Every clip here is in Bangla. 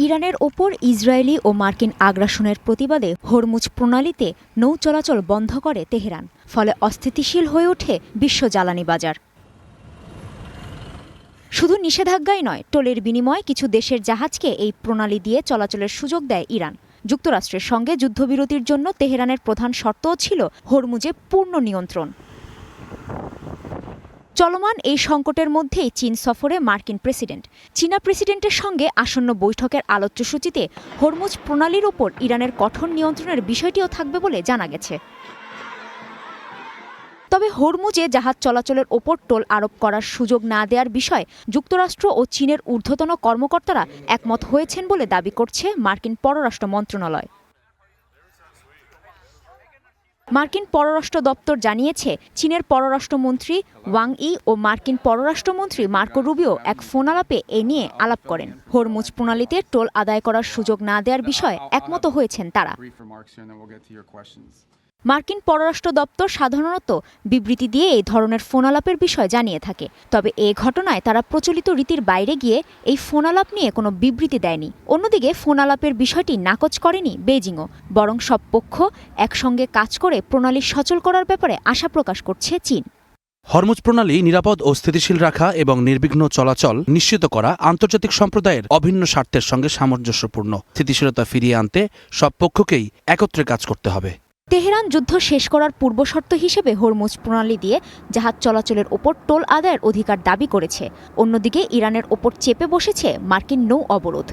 ইরানের ওপর ইসরায়েলি ও মার্কিন আগ্রাসনের প্রতিবাদে হরমুজ প্রণালীতে নৌ চলাচল বন্ধ করে তেহরান। ফলে অস্থিতিশীল হয়ে ওঠে বিশ্ব জ্বালানি বাজার। শুধু নিষেধাজ্ঞাই নয়, টোলের বিনিময়ে কিছু দেশের জাহাজকে এই প্রণালী দিয়ে চলাচলের সুযোগ দেয় ইরান। যুক্তরাষ্ট্রের সঙ্গে যুদ্ধবিরতির জন্য তেহরানের প্রধান শর্তও ছিল হরমুজে পূর্ণ নিয়ন্ত্রণ। চলমান এই সংকটের মধ্যেই চীন সফরে মার্কিন প্রেসিডেন্ট। চীনা প্রেসিডেন্টের সঙ্গে আসন্ন বৈঠকের আলোচ্যসূচিতে হরমুজ প্রণালীর ওপর ইরানের কঠোর নিয়ন্ত্রণের বিষয়টিও থাকবে বলে জানা গেছে। তবে হরমুজে জাহাজ চলাচলের ওপর টোল আরোপ করার সুযোগ না দেওয়ার বিষয়ে যুক্তরাষ্ট্র ও চীনের ঊর্ধ্বতন কর্মকর্তারা একমত হয়েছেন বলে দাবি করছে মার্কিন পররাষ্ট্র মন্ত্রণালয়। মার্কিন পররাষ্ট্র দপ্তর জানিয়েছে, চীনের পররাষ্ট্রমন্ত্রী ওয়াং ই ও মার্কিন পররাষ্ট্রমন্ত্রী মার্কো রুবিও এক ফোন আলাপে এ নিয়ে আলাপ করেন। হরমুজ প্রণালীতে টোল আদায় করার সুযোগ না দেওয়ার বিষয়ে একমত হয়েছেন তারা। মার্কিন পররাষ্ট্র দপ্তর সাধারণত বিবৃতি দিয়ে এই ধরনের ফোন আলাপের বিষয় জানিয়ে থাকে। তবে এ ঘটনায় তারা প্রচলিত রীতির বাইরে গিয়ে এই ফোন আলাপ নিয়ে কোনো বিবৃতি দেয়নি। অন্যদিকে ফোন আলাপের বিষয়টি নাকচ করেনি বেইজিংও, বরং সব পক্ষ একসঙ্গে কাজ করে প্রণালী সচল করার ব্যাপারে আশা প্রকাশ করছে চীন। হরমুজ প্রণালী নিরাপদ ও স্থিতিশীল রাখা এবং নির্বিঘ্ন চলাচল নিশ্চিত করা আন্তর্জাতিক সম্প্রদায়ের অভিন্ন স্বার্থের সঙ্গে সামঞ্জস্যপূর্ণ। স্থিতিশীলতা ফিরিয়ে আনতে সব পক্ষকেই একত্রে কাজ করতে হবে। তেহরান যুদ্ধ শেষ করার পূর্বশর্ত হিসেবে হরমুজ প্রণালী দিয়ে জাহাজ চলাচলের ওপর টোল আদায়ের অধিকার দাবি করেছে। অন্যদিকে ইরানের ওপর চেপে বসেছে মার্কিন নৌ অবরোধ।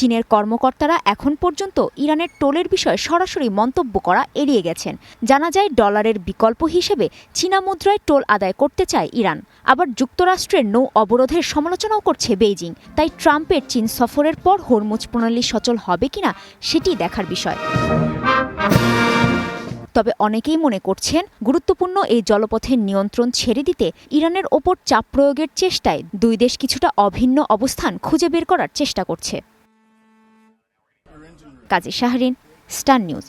চীনের কর্মকর্তারা এখন পর্যন্ত ইরানের টোলের বিষয়ে সরাসরি মন্তব্য করা এড়িয়ে গেছেন। জানা যায়, ডলারের বিকল্প হিসেবে চীনা মুদ্রায় টোল আদায় করতে চায় ইরান। আবার যুক্তরাষ্ট্রের নৌ অবরোধের সমালোচনাও করছে বেইজিং। তাই ট্রাম্পের চীন সফরের পর হরমুজ প্রণালী সচল হবে কিনা সেটি দেখার বিষয়। তবে অনেকেই মনে করছেন, গুরুত্বপূর্ণ এই জলপথের নিয়ন্ত্রণ ছেড়ে দিতে ইরানের ওপর চাপ প্রয়োগের চেষ্টায় দুই দেশ কিছুটা অভিন্ন অবস্থান খুঁজে বের করার চেষ্টা করছে। কাজী শাহরিন, স্টার নিউজ।